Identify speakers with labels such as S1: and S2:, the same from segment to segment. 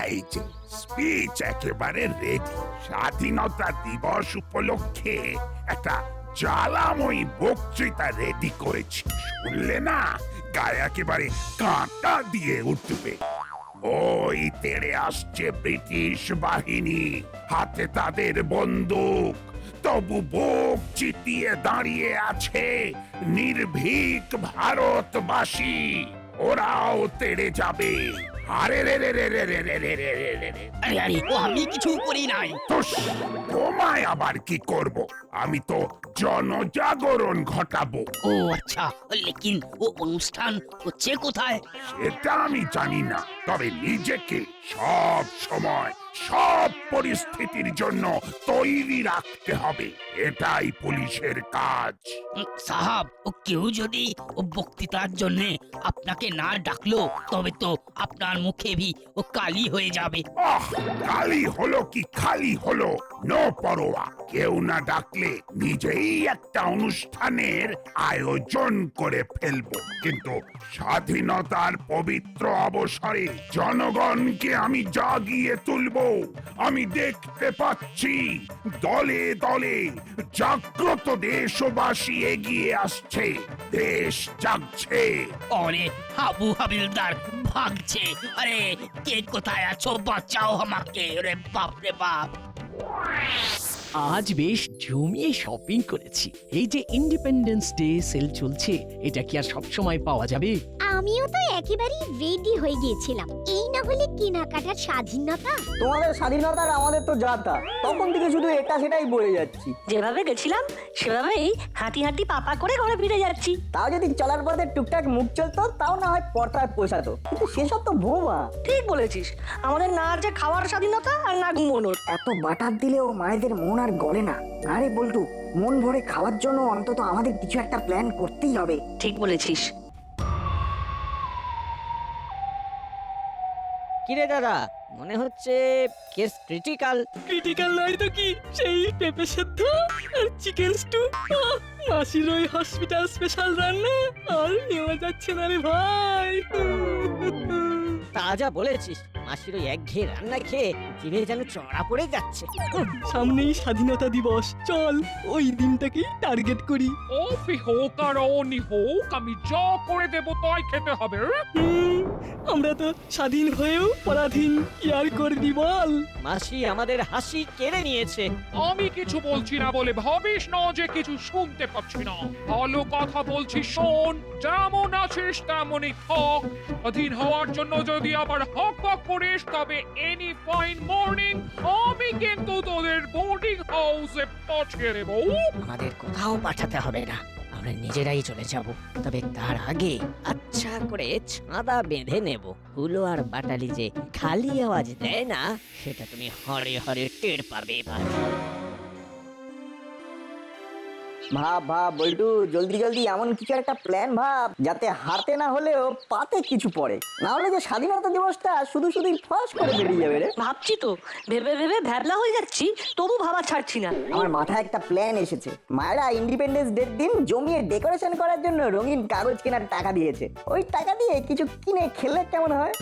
S1: এই যে স্পিচ একেবারে রেডি। স্বাধীনতা দিবস উপলক্ষে একটা জ্বালাময়ী বক্তৃতা রেডি করেছি। শুনলে না গায়ে একেবারে কাঁটা দিয়ে উঠবে। ওই তেড়ে আসছে ব্রিটিশ বাহিনী, হাতে তাদের বন্দুক, তবু বুক চিতিয়ে দাঁড়িয়ে আছে নির্ভীক ভারতবাসী। ওরাও তেড়ে যাবে। আরে রে রে রে রে রে রে রে রে রে রে রে।
S2: আরে আরে ও আমি কিছু করি নাই।
S1: তোস, তোমায় আবার কি করব? আমি তো জনজাগরণ ঘটাবো।
S2: ও আচ্ছা, লেকিন ও অনুষ্ঠান হচ্ছে কোথায়?
S1: সেটা আমি জানি না, তবে নিজেকে সব সময় সব পরিস্থিতির জন্য তৈরি রাখতে হবে। এটাই পুলিশের কাজ।
S2: সাহাব, ও কেউ যদি ও বক্তৃতার জন্য আপনাকে না ডাকলো তবে তো আপনার মুখে ভি ও কালি হয়ে যাবে।
S1: আহ, কালি হলো কি খালি হলো, নো পরোয়া। কেউ না ডাকলে নিজেই একটা অনুষ্ঠানের আয়োজন করে ফেলবো। কিন্তু স্বাধীনতার পবিত্র অবসরে জনগণকে আমি জাগিয়ে তুলবো। আমি দেখতে পাচ্ছি দলে দলে জাগ্রত দেশবাসী এগিয়ে আসছে। দেশ জাগছে।
S2: আরে হাবু হাবিলদার ভাগছে। আরে কে কোথায় আছো, বাঁচাও আমাকে। রে বাপ রে বাপ।
S3: আজ বেশ জমিয়ে শপিং করেছি। এই যে ইন্ডিপেন্ডেন্স ডে সেল চলছে, এটা কি আর সব সময় পাওয়া যাবে?
S4: আমিও তো একেবারেই রেডি হয়ে গিয়েছিলাম, এই না হলে কেনাকাটার স্বাধীনতা।
S5: তোমাদের স্বাধীনতার আমাদের তো যাতা, তখন থেকে শুধু এটা সেটাই বলে যাচ্ছি।
S6: যেভাবে গেছিলাম সেভাবেই হাঁটি হাঁটি পাপা করে ঘরে ফিরে যাচ্ছি।
S5: তাও যদি চলার পথে টুকটাক মুখ চলতো তাও না হয় পর্দায় পোষাতো, কিন্তু সেসব তো ভোমা।
S6: ঠিক বলেছিস, আমাদের না আছে খাওয়ার স্বাধীনতা আর না ঘুমোনোর।
S5: এত বাটার দিলেও মায়েদের মন আর গলে না। আরে বল্টু, মন ভরে খাওয়ার জন্য অন্তত আমাদের কিছু একটা প্ল্যান করতেই হবে।
S6: ঠিক বলেছিস।
S7: কিরে দাদা, মনে হচ্ছে কেস ক্রিটিক্যাল।
S3: ক্রিটিক্যাল নয় তো কি, সেই পেঁপে সেদ্ধ আর চিকেন স্টু, মাসির ওই হসপিটাল স্পেশাল রান্না আর নেওয়া যাচ্ছে না রে ভাই।
S7: তা যা বলেছিস, মাসির ওই একঘেয়ে রান্না খেয়ে জিভে যেন চড়া পড়ে যাচ্ছে।
S3: সামনেই স্বাধীনতা দিবস, চল ওই দিনটাকেই টার্গেট করি।
S8: অফি হোক আর অনি হোক, আমি যা করে দেবো তাই খেতে হবে।
S3: আমরা তো স্বাধীন হয়েও পরাধীন, কি আর করবি বল।
S7: মাসি আমাদের হাসি কেড়ে নিয়েছে।
S8: আমি কিছু বলছি না বলে ভাবিস না যে কিছু শুনতে পাচ্ছি না। ভালো কথা বলছি, শোন। যেমন আছিস তেমনই থাক। স্বাধীন হওয়ার জন্য যদি আবার হক হক করিস তবে এনি ফাইন মর্নিং আমি কিন্তু তোদের বোর্ডিং হাউসে পাঠিয়ে দেবো।
S7: আমাদের কোথাও পাঠাতে হবে না, আমরা নিজেরাই চলে যাব। তবে তার আগে আচ্ছা করে ছাদা বেঁধে নেব। হুলো আর বাটালি যে খালি আওয়াজ দেয় না, সেটা তুমি হরে হরে টের পাবে এবার।
S5: ভাব ভাব বল্টু, জলদি জলদি এমন কিছু একটা প্ল্যান ভাব যাতে হাতে না হলেও পাতে কিছু পড়ে। না হলে যে স্বাধীনতা দিবসটা শুধু শুধুই ফাঁস করে বেরিয়ে যাবে রে।
S6: ভাবছি তো, ভেবে ভেবে ভ্যাবলা হয়ে যাচ্ছি, তবু ভাবা ছাড়ছি না।
S5: আমার মাথায় একটা প্ল্যান এসেছে। মায়েরা ইন্ডিপেন্ডেন্স ডের দিন জমিয়ে ডেকোরেশন করার জন্য রঙিন কাগজ কেনার টাকা দিয়েছে। ওই টাকা দিয়ে কিছু কিনে খেলে কেমন হয়?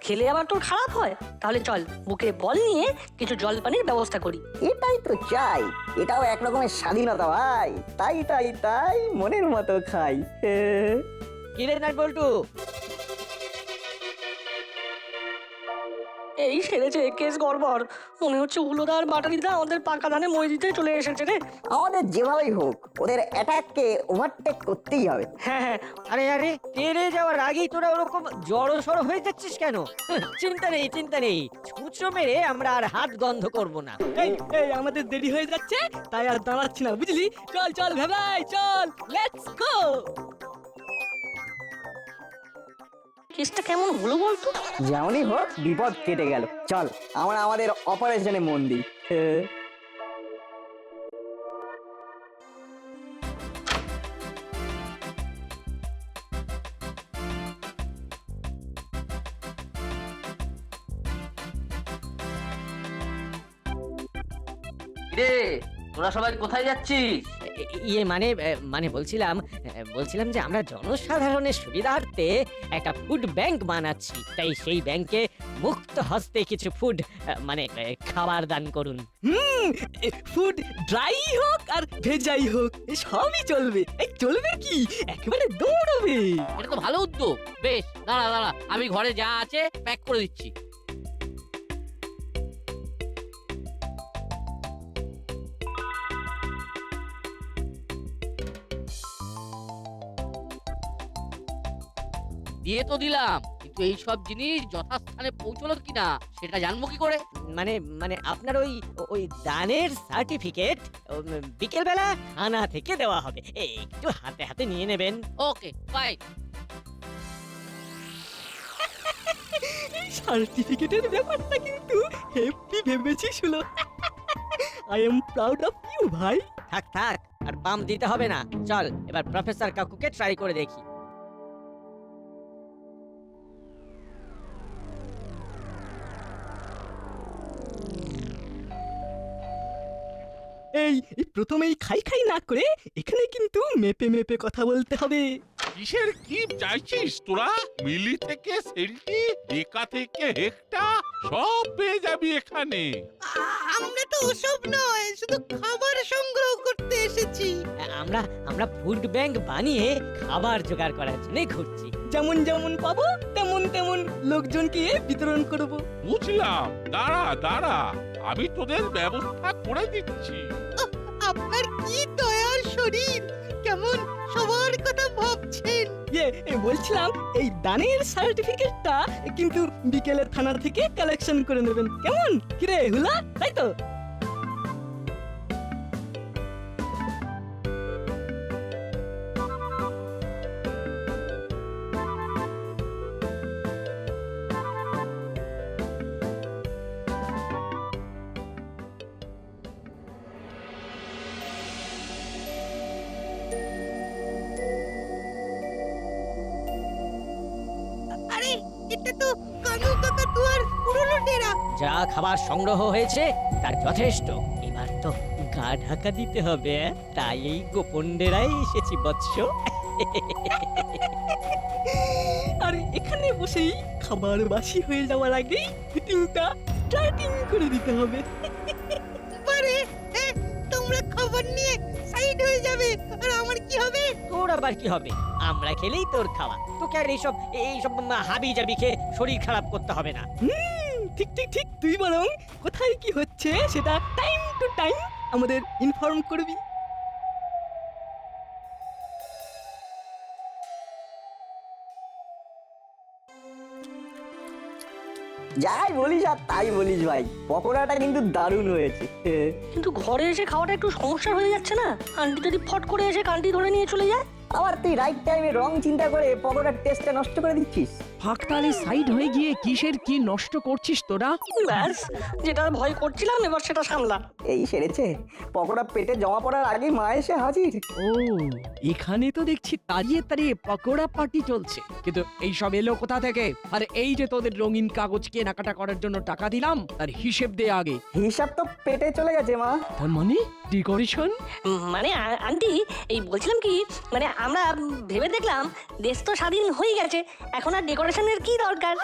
S6: খেলে আবার তোর খারাপ হয়? তাহলে চল বুকে বল নিয়ে কিছু জলপানির ব্যবস্থা করি।
S5: এটাই তো চাই, এটাও এক রকমের স্বাধীনতা ভাই। তাই তাই তাই মনের মতো খাই।
S7: কিরে না বল্টু,
S6: এই সেরেছে কেস গড়বড়। মনে হচ্ছে উলোদার বাটালিদা আমাদের পাকা ধানে মই দিতে চলে এসেছে রে।
S5: আমাদের যেভাবেই হোক ওদের অ্যাটাককে ওভারটেক করতেই হবে।
S6: হ্যাঁ হ্যাঁ,
S7: আরে আরে তেরে যাওয়ার আগেই তোরা ওরকম জড়ো সড়ো হয়ে যাচ্ছিস কেন? চিন্তা নেই চিন্তা নেই, ছুঁচো মেরে আমরা আর হাত গন্ধ করব না।
S3: এই এই আমাদের দেরি হয়ে যাচ্ছে, তাই আর দাঁড়াচ্ছি না, বুঝলি? চল চল ভাই চল, লেটস গো।
S6: কেসটা কেমন হলো বলতো?
S5: যেমনই হোক বিপদ কেটে গেল। চল আমরা আমাদের অপারেশনে মন দিই।
S9: রে তোরা সবাই কোথায় যাচ্ছিস?
S7: ইয়ে মানে মানে বলছিলাম বলছিলাম যে আমরা জনসাধারণের সুবিধার্থে একটা ফুড ব্যাংক বানাচ্ছি, তাই সেই ব্যাংকে মুক্ত হস্তে কিছু ফুড মানে খাবার দান করুন।
S3: ফুড ড্রাই হোক আর ভেজাই হোক সবই চলবে। এই চলবে কি, একেবারে দৌড়বে।
S9: এটা তো ভালো উদ্যোগ। বেশ, দাঁড়া দাঁড়া, আমি ঘরে যা আছে প্যাক করে দিচ্ছি। দিয়ে তো দিলাম, কিন্তু এই সব জিনিস যথাস্থানে পৌঁছলো কিনা সেটা জানবো কি করে?
S7: মানে মানে আপনার ওই ওই দানের সার্টিফিকেট বিকেল বেলা থানা থেকে দেওয়া হবে, একটু হাতে হাতে নিয়ে নেবেন।
S9: Okay, bye.
S3: সার্টিফিকেটের ব্যাপারটা কিন্তু হেভি ভেবেছিস হলো। I am proud of you ভাই।
S7: থাক থাক, আর পাম দিতে হবে না। চল এবার প্রফেসর কাকুকে ট্রাই করে দেখি।
S3: এই প্রথমেই খাই খাই না করে এখানে কিন্তু মেপে মেপে কথা বলতে হবে।
S10: কিসের কি চাইছিস তোরা? মিলি থেকে সেলটি, ডেকা থেকে হেক্টা, সব পেয়ে যাবি এখানে।
S11: আমরা তো ওসব নয়, শুধু খাবার সংগ্রহ করতে এসেছি।
S7: আমরা আমরা ফুড ব্যাংক বানিয়ে খাবার জোগাড় করার জন্য ঘুরছি।
S3: যেমন যেমন পাবো তেমন তেমন লোকজনকে বিতরণ করব।
S10: বুঝলাম, দাঁড়া দাঁড়া, আমি তোদের ব্যবস্থা করে দিচ্ছি।
S11: আপনার কি দয়ার শরীর, কেমন সবার কথা ভাবছেন।
S3: বলছিলাম এই দানের সার্টিফিকেটটা কিন্তু বিকেলের থানা থেকে কালেকশন করে নেবেন, কেমন? কিরে হুলা, তাই তো?
S11: আরে এটা তো কানু কাকাতুয়ার পুরনো ডেরা।
S7: যা খাবার সংগ্রহ হয়েছে তার যথেষ্ট, এবার তো গা ঢাকা দিতে হবে। তাই এই গোপন ডেরায় এসেছি বৎস।
S3: আর এখানে বসেই খাবার বাসি হয়ে যাওয়ার আগেই ফিটিংটা স্টার্টিং করে দিতে হবে।
S11: পারে তোমরা খাবার নিয়ে সাইড হয়ে যাবে, আর আমার কি হবে?
S7: তোর আবার কি হবে? আমরা খেলেই তোর খাওয়া, তোকে আর এইসব হাবি জাবি খেয়ে শরীর খারাপ করতে হবে না।
S3: ঠিক ঠিক ঠিক, তুই বরং কোথায় কি হচ্ছে সেটা টাইম টু টাইম আমাদের ইনফর্ম করবি।
S5: যাই বলিস আর তাই বলিস ভাই, পকোড়াটা কিন্তু দারুণ হয়েছে।
S6: কিন্তু ঘরে এসে খাওয়াটা একটু সমস্যা হয়ে যাচ্ছে না? আন্টি যদি ফট করে এসে কান্টি ধরে নিয়ে চলে যায়।
S5: আবার তুই রাইট টাইমে রং চিন্তা করে পকোড়ার টেস্টটা নষ্ট করে দিচ্ছিস।
S12: ফাঁকতালে সাইড হয়ে গিয়ে কিসের কি নষ্ট করছিস তোরা?
S6: ব্যাস, যেটার ভয় করছিলাম এবার সেটা সামলা।
S5: এই সেরেছে, পকোড়া পেটে জমা পড়ার আগেই মা এসে হাজির।
S12: ও, এখানে তো দেখছি তাড়িয়ে তাড়িয়ে পকোড়া পার্টি চলছে, কিন্তু এই সব এলো কোথা থেকে? আর এই যে তোদের রঙিন কাগজ কেনাকাটা করার জন্য টাকা দিলাম, তার হিসেব দে আগে।
S5: হিসাব তো পেটে চলে গেছে মা।
S12: তার মানে ডেকোরেশন?
S6: মানে আন্টি, এই বলছিলাম কি, মানে আমরা ভেবে দেখলাম দেশ তো স্বাধীন হয়ে গেছে, এখন আর ডেকোরেশনের কি দরকার।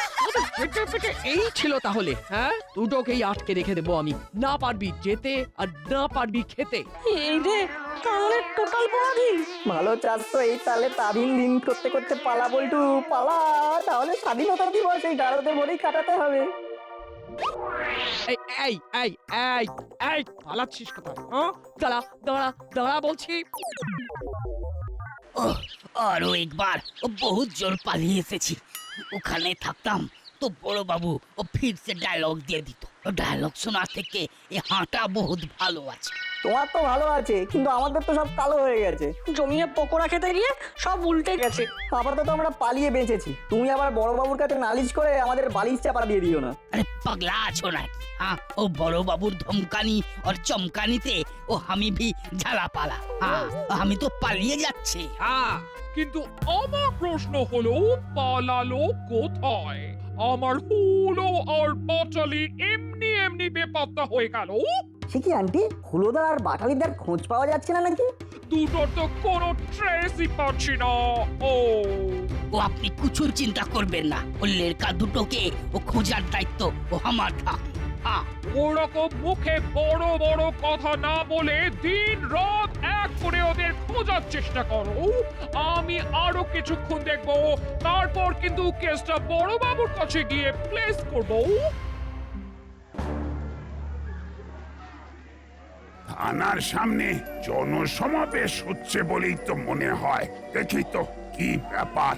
S12: পেটে পেটে এই ছিল তাহলে? হ্যাঁ, দুটোকেই আটকে রেখে দেবো আমি। না পারবি যেতে আর না পারবি খেতে।
S6: এই রে, তাহলে টোটাল পরাধীন।
S5: ভালো চাস তো, এই তাহলে স্বাধীন দিন করতে করতে পালা বল্টু পালা, তাহলে স্বাধীনতা দিবস এই গাড়োতে ভরেই কাটাতে হবে।
S12: এই এই এই এই এই পালাচ্ছিস কোথায়? হ্যাঁ, দাঁড়া দাঁড়া দাঁড়া বলছি।
S2: আরো একবার ও বহুত জোর পালিয়ে এসেছি। ওখানে থাকতাম তো বড় বাবু ও ফিরসে ডায়লগ দিয়ে দিত। ডায়লগ শোনার থেকে এ হাঁটা বহুত ভালো আছে।
S5: তোমার তো ভালো আছে, কিন্তু আমাদের তো সব কালো হয়ে গেছে।
S6: জমিয়ে পকোড়া খেতে গিয়ে সব উল্টে গেছে।
S5: আপাতত আমরা পালিয়ে বেঁচেছি, তুমি আবার বড় বাবুর কাছে নালিশ করে আমাদের বালিশ চাপা দিয়ে দিও না।
S2: আরে পাগলা আছো নাকি? हाँ ओ बड़ो बाबूर धमकानी और चमकानीते ओ हामी भी झाला पाला। हाँ हामी तो पालिए যাচ্ছে।
S8: হ্যাঁ, কিন্তু আমার প্রশ্ন হলো পালালো কোথায়? আমার হুলো আর বাটালি এমনি এমনি বেপাত্তা হয়ে গেল।
S5: সে কি আন্টি, হুলোদার আর বাটালিদার খোঁজ পাওয়া যাচ্ছে না নাকি?
S8: দুটোর তো কোনো ট্রেসই পাচ্ছি না। ও
S2: ও আপনি কিছু চিন্তা করবেন না, ও লেরকা দুটোকে ও খোঁজার দায়িত্ব ও আমার থাক। হ্যাঁ,
S8: ওরকম মুখে বড় বড় কথা না বলে দিন রাত এক করে ওদের খোঁজার চেষ্টা করো। আমি আরো কিছুক্ষণ দেখবো, তারপর কিন্তু কেসটা বড় বাবুর কাছে গিয়ে প্লেস করব।
S1: থানার সামনে জনসমাবেশ হচ্ছে বলেই তো মনে হয়। দেখি তো কি ব্যাপার।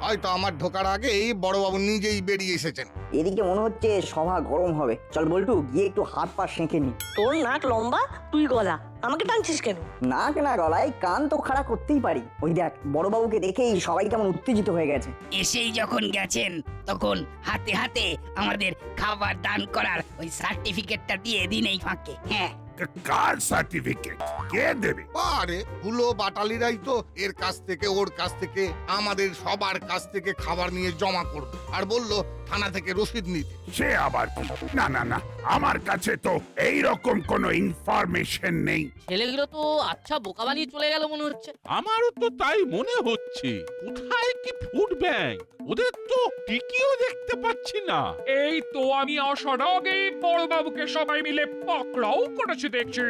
S13: হয়তো আমার ঢোকার আগেই বড়বাবু নিজেই বেরিয়ে এসেছেন।
S5: এদিকে মনে হচ্ছে সভা গরম হবে। চল বল্টু, গিয়ে একটু হাত পা সেঁকে নি।
S6: তোর নাক লম্বা, তুই গলা, আমাকে টানছিস কেন?
S5: নাক না গলায় কান তো খাড়া করতেই পারি। ওই দেখ, বড়বাবুকে দেখেই সবাই কেমন উত্তেজিত হয়ে গেছে।
S2: এসেই যখন গেছেন তখন হাতে হাতে আমাদের খাবার দান করার ওই সার্টিফিকেটটা দিয়ে দিন এই ফাঁকে। হ্যাঁ,
S1: কার সার্টিফিকেট কে দেবে?
S13: আরে হুলো বাটালিরাই তো এর কাছ থেকে ওর কাছ থেকে আমাদের সবার কাছ থেকে খাবার নিয়ে জমা করবে, আর বলল থানা থেকে রসিদ নিতে।
S1: সে আবার কি? না না না, আমার কাছে তো এই রকম কোনো ইনফরমেশন নেই।
S9: ছেলেগুলো তো আচ্ছা বোকা বানিয়ে চলে গেল মনে হচ্ছে।
S10: আমারও তো তাই মনে হচ্ছে। কোথায় কি ফুড ব্যাংক? ওদের তো টিকিও দেখতে পাচ্ছি না।
S8: এই তো আমি আসার আগেই বড় বাবুকে সবাই মিলে পাকড়াও করেছে দেখছি।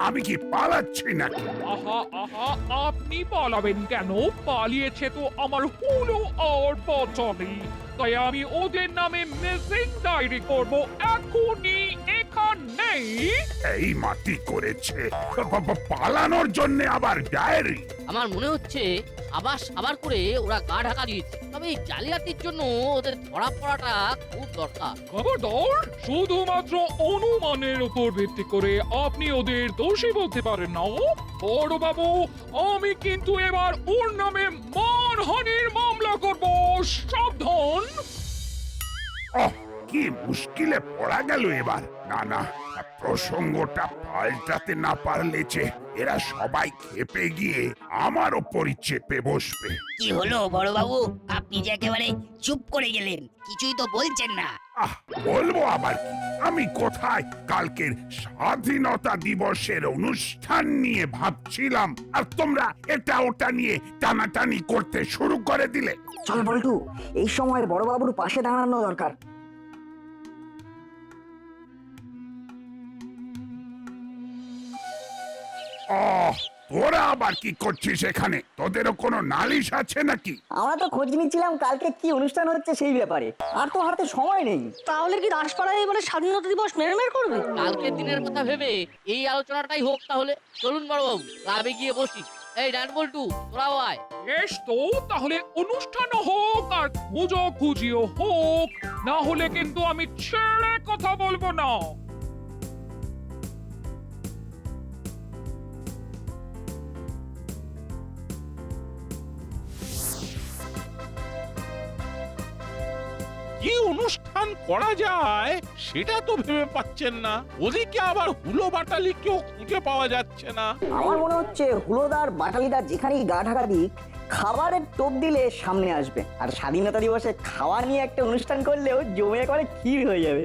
S1: আমি কি পালাচ্ছি নাকি?
S8: আহা আহা, আপনি পালাবেন কেন? পালিয়েছে তো আমার হুলো আর বাটালি। তাই আমি ওদের নামে মিসিং ডায়েরি করব এখনই এখানেই।
S1: এই মাটি করেছে পালানোর জন্য আবার ডায়েরি?
S9: আমার মনে হচ্ছে আবার করে ওরা গা ঢাকা দিয়েছে। তবে এই জালিয়াতির জন্য ওদের ধরা পড়াটা খুব দরকার।
S8: খবরদার, শুধুমাত্র অনুমানের উপর ভিত্তি করে আপনি ওদের দোষী বলতে পারেন না। বড় বাবু, আমি কিন্তু এবার ওর নামে মানহানির মামলা করব। সাবধান।
S1: কি মুশকিলে পড়া গেল এবার। না না, প্রসঙ্গটা পাল্টাতে না পারলে যে এরা সবাই খেপে গিয়ে আমার ওপরই চেপে বসবে।
S2: কি হলো বড় বাবু, আপনি যে একেবারে চুপ করে গেলেন, কিছুই তো বলছেন না।
S1: বলবো আবার কি? আমি কোথায় কালকের স্বাধীনতা দিবসের অনুষ্ঠান নিয়ে ভাবছিলাম, আর তোমরা এটা ওটা নিয়ে টানাটানি করতে শুরু করে দিলে।
S5: চল বল্টু, এই সময় বড়বাবুর পাশে দাঁড়ানো দরকার।
S1: তোরা আবার কি করছিস এখানে? তোদেরও কোনো নালিশ আছে নাকি?
S5: আমরা তো খোঁজ নিচ্ছিলাম কালকে কি অনুষ্ঠান হচ্ছে সেই ব্যাপারে, আর তো হাতে সময় নেই।
S6: তাহলে কি দাসপাড়ায় এবারে স্বাধীনতা দিবস মেরমের করবে?
S9: কালকের দিনের কথা ভেবে এই আলোচনাটাই হোক তাহলে। চলুন বড়বাবু, ক্লাবে গিয়ে বসি। এই ডান বল্টু, তোরাও আয়।
S8: বেশ তো, তাহলে অনুষ্ঠানও হোক আর খোঁজাখুঁজিও হোক, না হলে কিন্তু আমি ছেড়ে কথা বলবো না।
S10: কি অনুষ্ঠান করা যায় সেটা তো ভেবে পাচ্ছেন না। ওদিকে আবার হুলো বাটালি কেউ খুঁজে পাওয়া যাচ্ছে না।
S5: আমার মনে হচ্ছে হুলোদার বাটালিদার যেখানেই গা ঢাকা দিক, খাবারের টোপ দিলে সামনে আসবে। আর স্বাধীনতা দিবসে খাওয়া নিয়ে একটা অনুষ্ঠান করলেও জমে করে ক্ষীর হয়ে যাবে।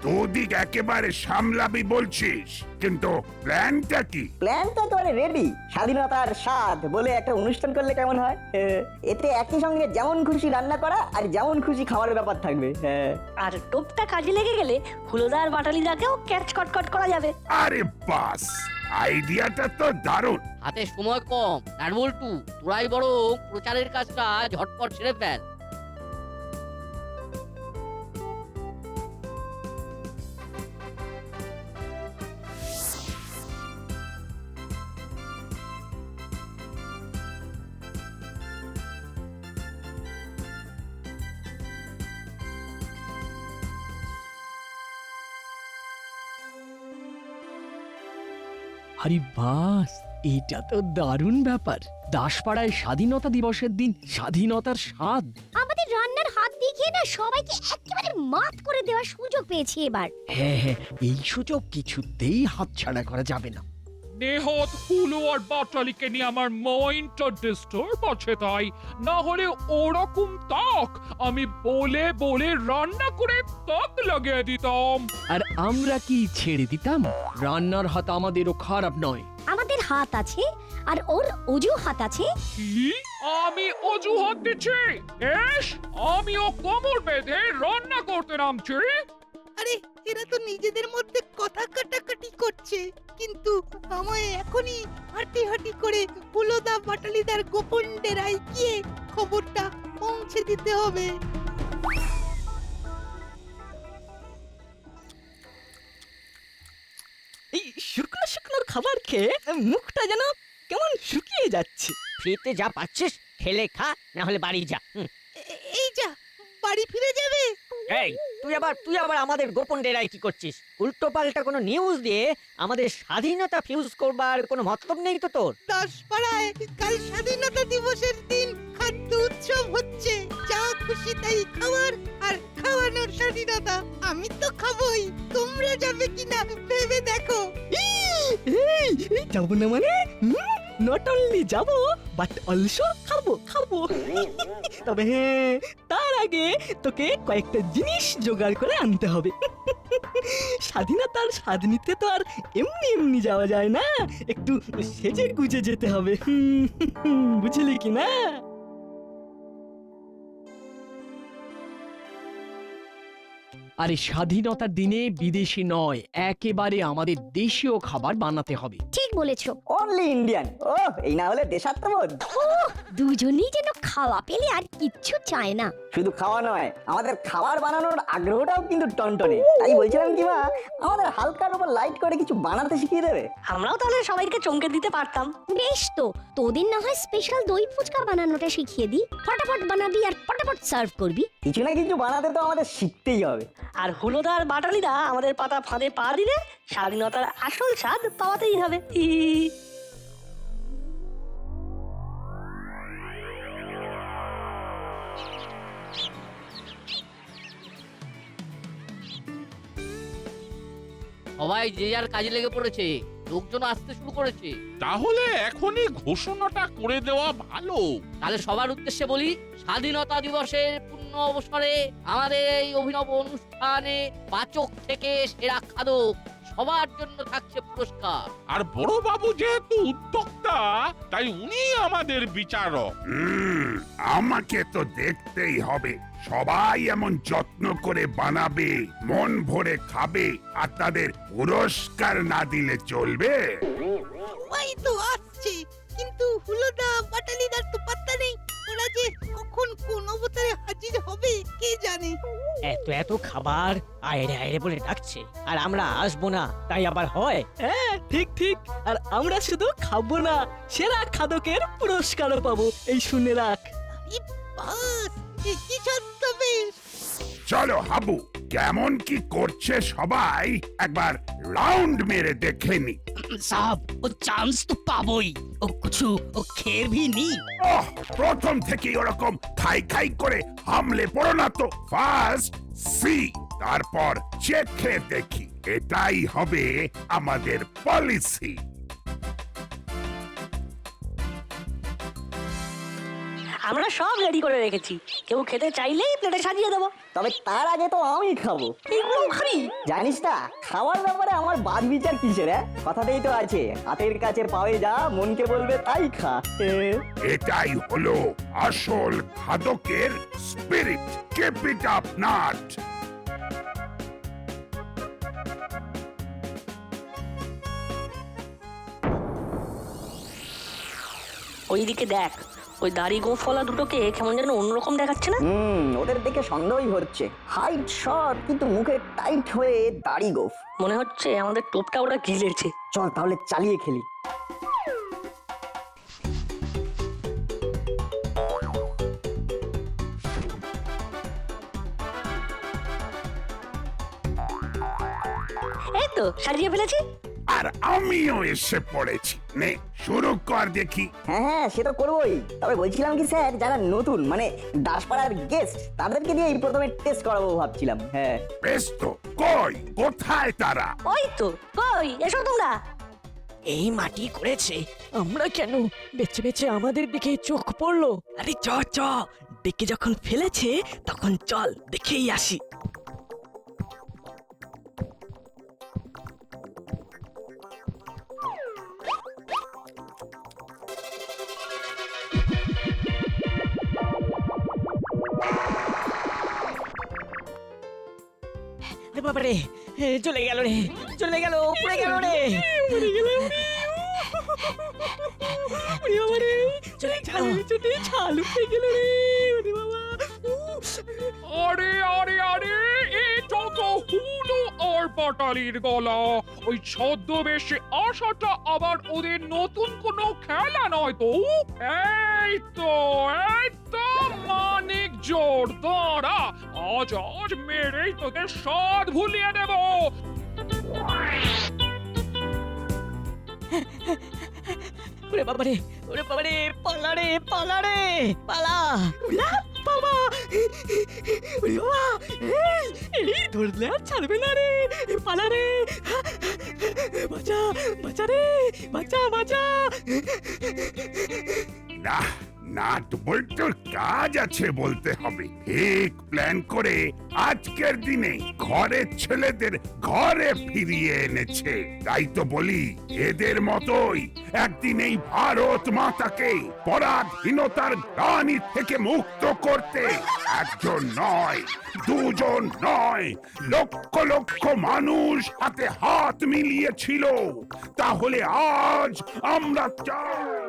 S1: দুদিক একেবারে সামলাবি বলছিস, কিন্তু প্ল্যানটা কি?
S5: প্ল্যানটা তো রেডি। স্বাধীনতার স্বাদ বলে একটা অনুষ্ঠান করলে কেমন হয়? এতে একই সঙ্গে যেমন খুশি রান্না করা আর যেমন খুশি খাবারের ব্যাপার থাকবে।
S6: আর টোপটা কাজে লেগে গেলে হুলোদার বাটালিদাকেও ক্যাচ কটকট করা যাবে।
S1: আরে বাস, আইডিয়াটা তো দারুণ।
S9: হাতে সময় কম, ডান বল্টু, তোরাই বরং প্রচারের কাজটা ঝটপট ছেড়ে ফেল।
S12: আরে বাস, এটা তো দারুণ ব্যাপার। দাসপাড়ায় স্বাধীনতা দিবসের দিন স্বাধীনতার স্বাদ।
S4: আমাদের রান্নার হাত দেখিয়ে না সবাইকে একেবারে মাত করে দেওয়ার সুযোগ পেয়েছি এবার।
S12: হ্যাঁ হ্যাঁ, এই সুযোগ কিছুতেই হাতছাড়া করা যাবে না।
S8: নেহাত হুলো আর বাটালিকে নিয়ে আমার মাইন্ডটা ডিস্টার্ব আছে তাই, না হলে ওরকম তাক আমি বলে বলে রান্না করে তাক লাগিয়ে দিতাম।
S12: আর আমরা কি ছেড়ে দিতাম? রান্নার হাত আমাদেরও খারাপ নয়।
S4: আমাদের হাত আছে আর ওর অজুহাত আছে।
S8: কি? আমি অজুহাত দিচ্ছি? বেশ, আমিও কোমর বেঁধে রান্না করতে নামছি।
S11: আরে এরা তো নিজেদের মধ্যে কথা কাটাকাটি করছে, কিন্তু আমায় এখনই হাঁটি করে হুলোদা বাটালিদার গোপন ডেরায় গিয়ে খবরটা পৌঁছে দিতে হবে।
S3: এই শুকনো শুকনো খাবার খেয়ে মুখটা যেন কেমন শুকিয়ে যাচ্ছে।
S7: ফ্রিতে যা পাচ্ছিস খেলে খা, না হলে বাড়ি যা।
S11: এই যা, বাড়ি ফিরে যাবে?
S7: এই তুই আবার আমাদের গোপন ডেরায় কি করছিস? উল্টো পাল্টা কোনো নিউজ দিয়ে আমাদের স্বাধীনতা ফিউজ করবার কোনো মতলব নেই তো তোর?
S11: দাসপাড়ায় কাল স্বাধীনতা দিবসের দিন খাদ্য উৎসব হচ্ছে। যা খুশি তাই খাবার আর খাওয়ানোর স্বাধীনতা। আমি তো খাবই, তোমরা যাবে কিনা ভেবে দেখো।
S3: যাবো না মানে? নট অনলি যাবো বাট অলসো খাবো। তবে হ্যাঁ, তার আগে তোকে কয়েকটা জিনিস জোগাড় করে আনতে হবে। স্বাধীনতার স্বাদ নিতে তো আর এমনি এমনি যাওয়া যায় না, একটু সেজে গুজে যেতে হবে। বুঝলি কি না?
S12: আরে স্বাধীনতার দিনে বিদেশি নয়, একেবারে আমাদের দেশীয় খাবার বানাতে হবে।
S4: ঠিক বলেছো।
S5: Only Indian. ও এই না হলে দেশাত্মবোধ।
S4: দুজনেই যেন খাওয়া পেলে আর কিচ্ছু চায় না।
S5: শুধু খাওয়া নয়, আমাদের খাবার বানানোর আগ্রহটাও কিন্তু টনটনে। তাই বলছিলাম কি মা, আমাদের হালকার উপর লাইট করে কিছু বানাতে শিখিয়ে দেবে?
S6: আমরাও তাহলে সবাইকে চমকে দিতে পারতাম।
S4: বেশ তো, তোদের না হয় স্পেশাল দই ফুচকা বানানোটা শিখিয়ে দিই। ফটাফট বানাবি আর ফটাফট সার্ভ করবি।
S5: কিছু না কিছু বানাতে তো আমাদের শিখতেই হবে।
S6: আর হুলোদার বাটালিদা আমাদের পাতা ফাঁদে পা দিলে স্বাধীনতার আসল স্বাদ পাওয়াতেই হবে।
S9: সবাই যে যার কাজে লেগে পড়েছে, লোকজন আসতে শুরু করেছে।
S10: তাহলে এখনই ঘোষণাটা করে দেওয়া ভালো।
S9: তাহলে সবার উদ্দেশ্যে বলি, স্বাধীনতা দিবসের পূর্ণ অবসরে আমাদের এই অভিনব অনুষ্ঠানে পাচক থেকে সেরা খাদক সবার জন্য থাকছে পুরস্কার।
S10: আর বড় বাবু যেহেতু উদ্যোক্তা, তাই উনি আমাদের বিচারক।
S1: আমাকে তো দেখতেই হবে। সবাই এমন যত্ন করে বানাবে, মন ভরে খাবে, আর তাদের পুরস্কার না দিলে চলবে?
S11: সবাই তো আসছে, কিন্তু হুলোদা বাটালিদার তো পাত্তা নেই। ওরা যে কখন কোন অবতারে হাজির হবে কে জানে।
S7: এত খাবার আয়রে আয়রে বলে ডাকছে, আর আমরা আসবো না তাই আবার হয়?
S3: হ্যাঁ ঠিক। আর আমরা শুধু খাবো না, সেরা খাদকের পুরস্কারও পাবো। এই শুনে রাখ।
S11: বাস, কি ছদ্মবেশ।
S1: চলো হাবু, কেমন কি করছে সবাই একবার রাউন্ড মেরে দেখে নি।
S2: সাহব, ও চান্স তো পাবোই। ও কিছু খেয়ে ভি নি।
S1: প্রথম থেকে ওরকম খাই করে হামলে পড়ো না তো। ফার্স্ট সি, তারপর চেখে দেখি। এটাই হবে আমাদের পলিসি।
S6: আমরা সব রেডি করে রেখেছি, কেউ খেতে চাইলেই প্লেটে সাজিয়ে দেবো।
S5: তবে তার আগে তো আমি খাবো।
S6: এইগুলো খাবি?
S5: জানিস না, খাওয়ার ব্যাপারে আমার বাদ বিচার কিসের? কথাতেই তো আছে, হাতের কাছে পাওয়ে যা মনকে বলবে তাই খা।
S1: এটাই হলো আসল খাদকের spirit. Keep it up nut.
S6: ওইদিকে দেখ, ওই দাড়ি গোঁফওয়ালা দুটোকে কেমন যেন অন্যরকম দেখাচ্ছে না?
S5: ওদের দেখে সন্দেহই হচ্ছে। হাইট শর্ট, কিন্তু মুখে টাইট হয়ে দাড়ি গোফ।
S6: মনে হচ্ছে আমাদের টোপটা ওরা গিলেছে।
S5: চল তাহলে চালিয়ে খেলি।
S6: এই তো সাজিয়ে ফেলেছি।
S1: আর আমিও এসে পড়েছি। নে শুরু কর দেখি।
S5: হ্যাঁ সে তো করবোই। তবে বলছিলাম কি স্যার, যারা নতুন মানে দাসপাড়ার গেস্ট, তাদেরকে দিয়ে প্রথমে টেস্ট করাবো ভাবছিলাম। হ্যাঁ
S1: বেশ তো, কই কোথায় তারা?
S6: ওই তো, কই এসো তোমরা।
S7: এই মাটি করেছে।
S3: আমরা কেন? বেছে বেছে আমাদের দিকে চোখ পড়লো। আরে চ চ, ডেকে যখন ফেলেছে তখন চল দেখেই আসি।
S7: বাবারে, চলে গেল রে, চলে গেল, পড়ে গেল রে।
S8: আরে আরে আরে, এটা তো হুলো আর বাটালির গলা। ওই ছদ্মবেশে আসাটা আবার ওদের নতুন কোনো খেলা নয় তো। এই তো মানিক জোর, দাঁড়া, আজ মেরেই তোদের স্বাদ ভুলিয়ে দেব।
S3: ওরে বাবারে, ওরে বাবারে, পালা রে, পালা রে, পালা। বাবা, ওরে বাবা, এই ধরলে আর ছাড়বে না রে, পালা রে, বাঁচা, বাঁচা রে, বাঁচা, বাঁচা।
S1: না নাট বল্টুর কাজ আছে বলতে হবে। ঠিক প্ল্যান করে আজকের দিনে ঘরের ছেলেদের ঘরে ফিরিয়ে এনেছে। তাই তো বলি, এদের মতোই একদিন এই ভারত মাতাকে পরাধীনতার গ্লানি থেকে মুক্ত করতে একজন নয়, দুজন নয়, লক্ষ লক্ষ মানুষ হাতে হাত মিলিয়েছিল। তাহলে আজ আমরা চাই